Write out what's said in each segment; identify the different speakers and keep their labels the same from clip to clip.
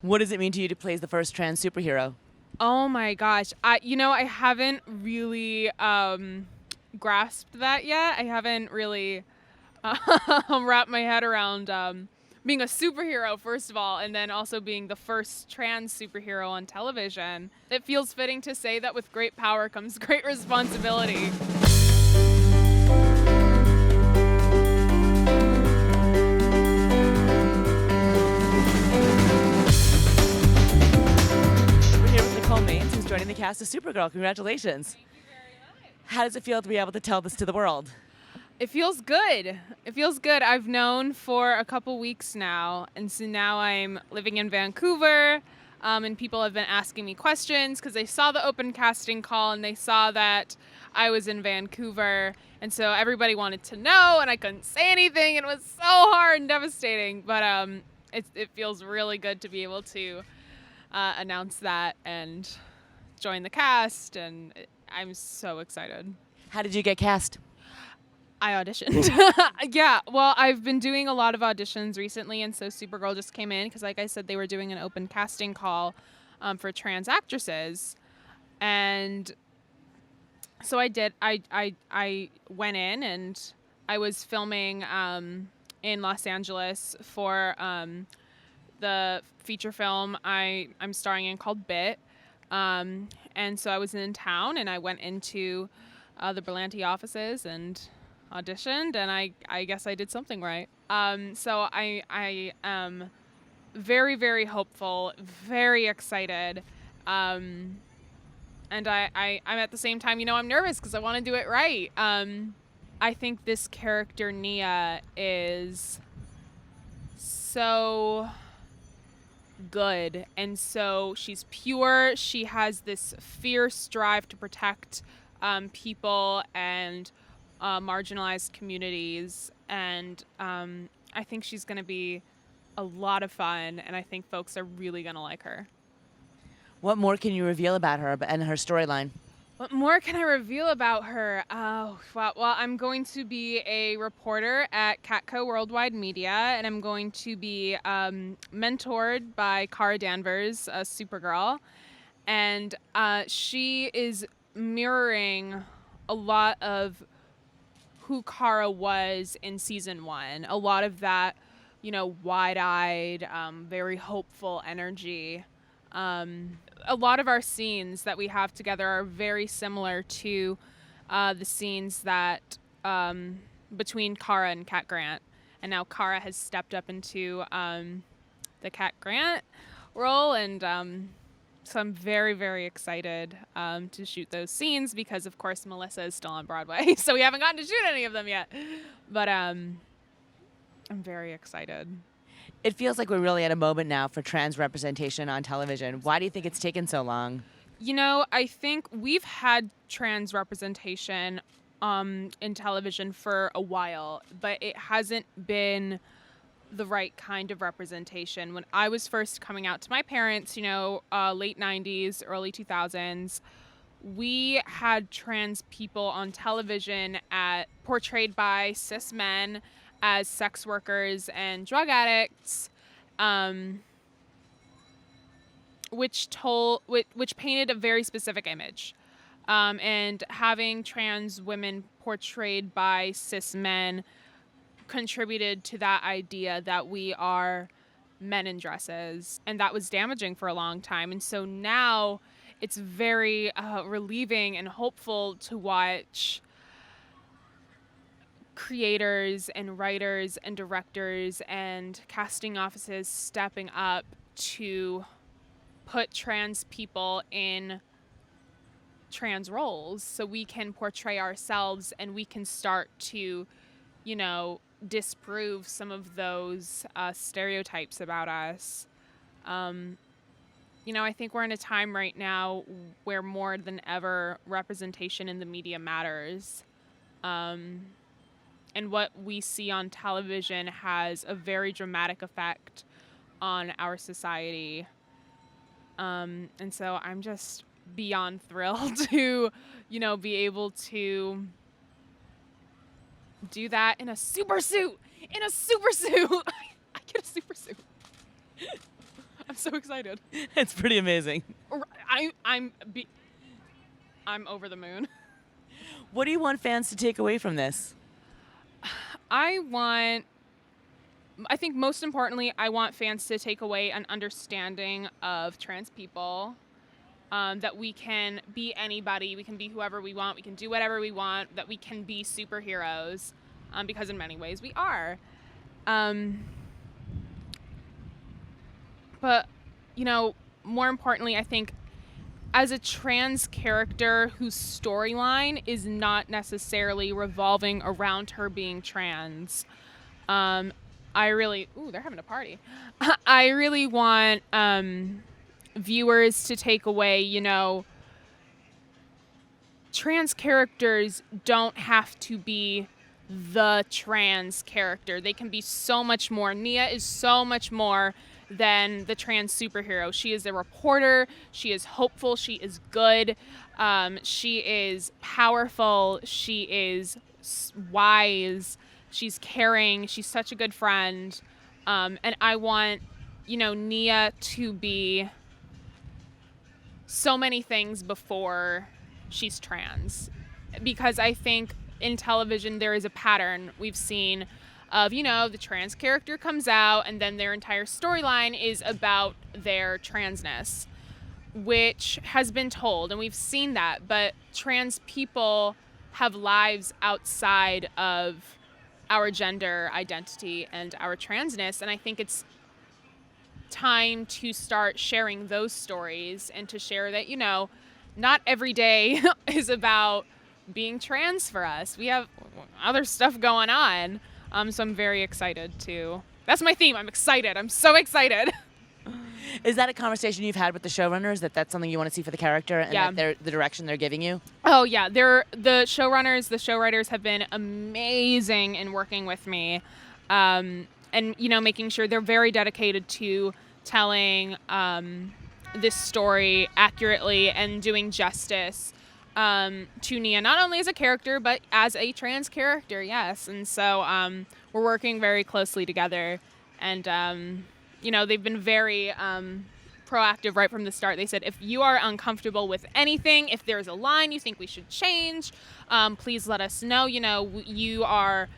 Speaker 1: What does it mean to you to play the first trans superhero?
Speaker 2: Oh my gosh. I haven't really grasped that yet. I haven't really wrapped my head around being a superhero, first of all, and then also being the first trans superhero on television. It feels fitting to say that with great power comes great responsibility.
Speaker 1: We're here with Nicole Maines, who's joining the cast of Supergirl. Congratulations.
Speaker 2: Thank you very much.
Speaker 1: How does it feel to be able to tell this to the world?
Speaker 2: It feels good. It feels good. I've known for a couple weeks now, and so now I'm living in Vancouver, and people have been asking me questions because they saw the open casting call and they saw that I was in Vancouver, and so everybody wanted to know, and I couldn't say anything, and it was so hard and devastating. But it feels really good to be able to announce that and join the cast, and I'm so excited.
Speaker 1: How did you get cast?
Speaker 2: I auditioned. Yeah, well, I've been doing a lot of auditions recently, and so Supergirl just came in because, like I said, they were doing an open casting call for trans actresses, and so I did. I went in, and I was filming in Los Angeles for the feature film I'm starring in called Bit, and so I was in town, and I went into the Berlanti offices and auditioned, and I guess I did something right. So I am very, very hopeful, very excited, and I'm at the same time, I'm nervous because I want to do it right. I think this character Nia is so good, and so she's pure. She has this fierce drive to protect people and marginalized communities, and I think she's going to be a lot of fun, and I think folks are really going to like her.
Speaker 1: What more can you reveal about her and her storyline?
Speaker 2: What more can I reveal about her? Oh, well, I'm going to be a reporter at Catco Worldwide Media, and I'm going to be mentored by Cara Danvers, Supergirl, and she is mirroring a lot of who Cara was in season 1. A lot of that, wide-eyed, very hopeful energy. A lot of our scenes that we have together are very similar to the scenes that between Cara and Cat Grant. And now Cara has stepped up into the Cat Grant role, and so I'm very, very excited to shoot those scenes because, of course, Melissa is still on Broadway, so we haven't gotten to shoot any of them yet. But I'm very excited.
Speaker 1: It feels like we're really at a moment now for trans representation on television. Why do you think it's taken so long?
Speaker 2: I think we've had trans representation in television for a while, but it hasn't been the right kind of representation. When I was first coming out to my parents, late 90s, early 2000s, we had trans people on television portrayed by cis men as sex workers and drug addicts, which painted a very specific image. And having trans women portrayed by cis men contributed to that idea that we are men in dresses, and that was damaging for a long time. And so now it's very relieving and hopeful to watch creators and writers and directors and casting offices stepping up to put trans people in trans roles so we can portray ourselves and we can start to, disprove some of those stereotypes about us. I think we're in a time right now where more than ever representation in the media matters. And what we see on television has a very dramatic effect on our society. And so I'm just beyond thrilled to, be able to do that in a super suit. I get a super suit. I'm so excited.
Speaker 1: It's pretty amazing.
Speaker 2: I'm over the moon.
Speaker 1: What do you want fans to take away from this?
Speaker 2: I think most importantly, I want fans to take away an understanding of trans people, that we can be anybody, we can be whoever we want, we can do whatever we want, that we can be superheroes, because in many ways we are. But, more importantly, I think as a trans character whose storyline is not necessarily revolving around her being trans, they're having a party. I really want viewers to take away, trans characters don't have to be the trans character. They can be so much more. Nia is so much more than the trans superhero. She is a reporter. She is hopeful. She is good. She is powerful. She is wise. She's caring. She's such a good friend. And I want, Nia to be so many things before she's trans. Because I think in television there is a pattern we've seen of, the trans character comes out and then their entire storyline is about their transness, which has been told, and we've seen that, but trans people have lives outside of our gender identity and our transness, and I think it's time to start sharing those stories and to share that, not every day is about being trans for us. We have other stuff going on. So I'm very excited to. That's my theme. I'm excited. I'm so excited.
Speaker 1: Is that a conversation you've had with the showrunners, that's something you want to see for the character and
Speaker 2: Yeah.
Speaker 1: that the direction they're giving you?
Speaker 2: Oh, yeah. The showrunners, the show writers have been amazing in working with me. And, making sure they're very dedicated to telling this story accurately and doing justice to Nia, not only as a character, but as a trans character, yes. And so we're working very closely together. And, they've been very proactive right from the start. They said, if you are uncomfortable with anything, if there's a line you think we should change, please let us know. You are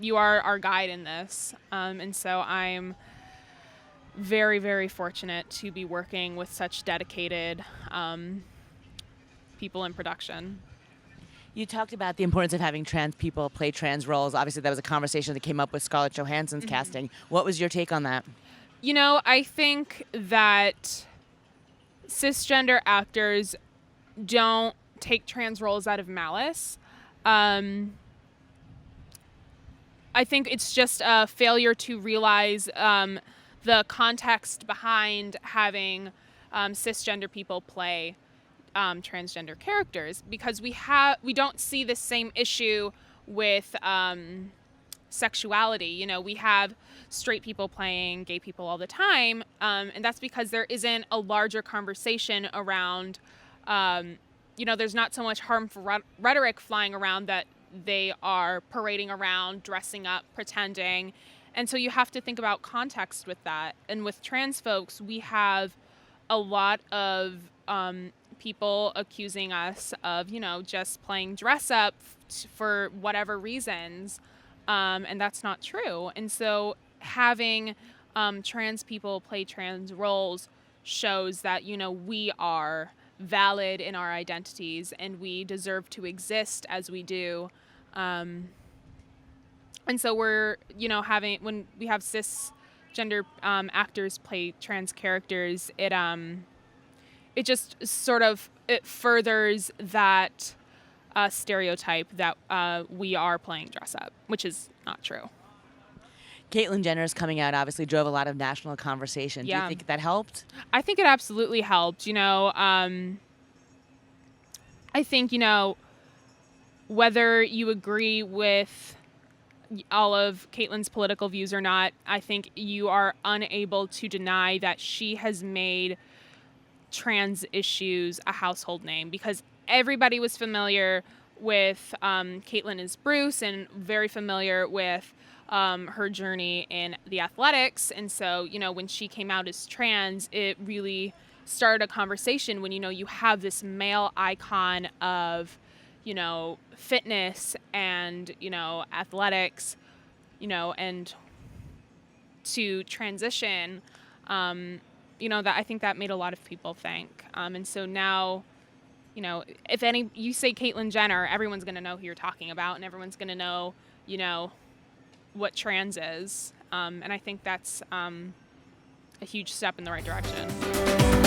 Speaker 2: our guide in this. And so I'm very, very fortunate to be working with such dedicated people in production.
Speaker 1: You talked about the importance of having trans people play trans roles. Obviously, that was a conversation that came up with Scarlett Johansson's casting. What was your take on that?
Speaker 2: I think that cisgender actors don't take trans roles out of malice. I think it's just a failure to realize the context behind having cisgender people play transgender characters, because we don't see the same issue with sexuality. We have straight people playing gay people all the time, and that's because there isn't a larger conversation around, there's not so much harmful rhetoric flying around that they are parading around, dressing up, pretending. And so you have to think about context with that. And with trans folks, we have a lot of people accusing us of, just playing dress up for whatever reasons. And that's not true. And so having trans people play trans roles shows that, we are valid in our identities and we deserve to exist as we do. And so we're, when we have cisgender actors play trans characters, it just sort of, it furthers that stereotype that we are playing dress up, which is not true.
Speaker 1: Caitlyn Jenner's coming out obviously drove a lot of national conversation.
Speaker 2: Yeah.
Speaker 1: Do you think that helped?
Speaker 2: I think it absolutely helped. I think, whether you agree with all of Caitlyn's political views or not, I think you are unable to deny that she has made trans issues a household name, because everybody was familiar with Caitlyn as Bruce and very familiar with her journey in the athletics. And so, you know, when she came out as trans, it really started a conversation when, you know, you have this male icon of, you know, fitness and, you know, athletics, you know, and to transition, you know, that I think that made a lot of people think. And so now, you know, if you say Caitlyn Jenner, everyone's going to know who you're talking about, and everyone's going to know, you know, what trans is. And I think that's a huge step in the right direction.